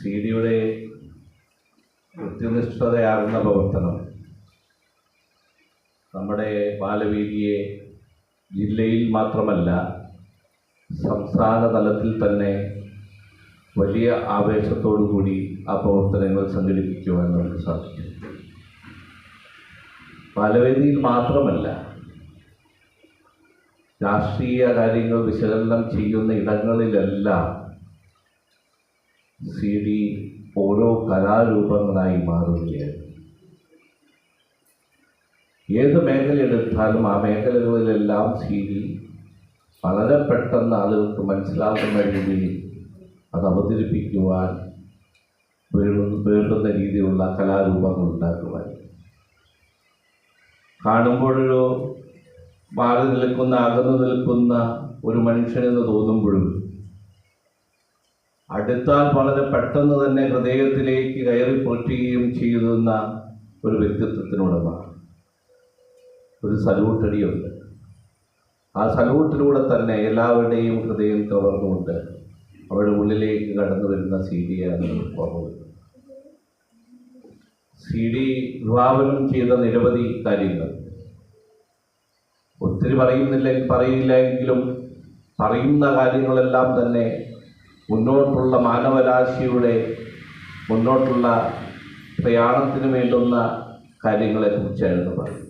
CD-യുടെ കൃത്യനിഷ്ഠതയാർന്ന പ്രവർത്തനം നമ്മുടെ ബാലവേദിയെ ജില്ലയിൽ മാത്രമല്ല സംസ്ഥാന തലത്തിൽ തന്നെ വലിയ ആവേശത്തോടു കൂടി ആ പ്രവർത്തനങ്ങൾ സംഘടിപ്പിക്കുവാൻ നമുക്ക് സാധിക്കും. ബാലവേദിയിൽ മാത്രമല്ല, രാഷ്ട്രീയ കാര്യങ്ങൾ വിശകലനം ചെയ്യുന്ന ഇടങ്ങളിലെല്ലാം CD ഓരോ കലാരൂപങ്ങളായി മാറുകയാണ്. ഏത് മേഖല എടുത്താലും ആ മേഖലകളിലെല്ലാം CD വളരെ പെട്ടെന്ന് ആളുകൾക്ക് മനസ്സിലാകുന്ന രീതിയിൽ അത് അവതരിപ്പിക്കുവാൻ വേണ്ടുന്ന രീതിയിലുള്ള കലാരൂപങ്ങൾ ഉണ്ടാക്കുവാൻ, കാണുമ്പോഴൊരു മാറി നിൽക്കുന്ന അകന്നു നിൽക്കുന്ന ഒരു മനുഷ്യനെന്ന് തോന്നുമ്പോഴും അടുത്താൽ വളരെ പെട്ടെന്ന് തന്നെ ഹൃദയത്തിലേക്ക് കയറി പൊട്ടുകയും ചെയ്യുന്ന ഒരു വ്യക്തിത്വത്തിനുടമാണ്. ഒരു സല്യൂട്ടടിയുണ്ട്. ആ സല്യൂട്ടിലൂടെ തന്നെ എല്ലാവരുടെയും ഹൃദയം കവർന്നുകൊണ്ട് അവരുടെ ഉള്ളിലേക്ക് കടന്നു വരുന്ന CD-യാണ് ഓർമ്മ. CD വിഭാവനം ചെയ്ത നിരവധി കാര്യങ്ങൾ ഒത്തിരി പറയില്ല എങ്കിലും പറയുന്ന കാര്യങ്ങളെല്ലാം തന്നെ മുന്നോട്ടുള്ള മാനവരാശിയുടെ മുന്നോട്ടുള്ള പ്രയാണത്തിന് വേണ്ടുന്ന കാര്യങ്ങളെക്കുറിച്ചായിരുന്നു പറയുന്നത്.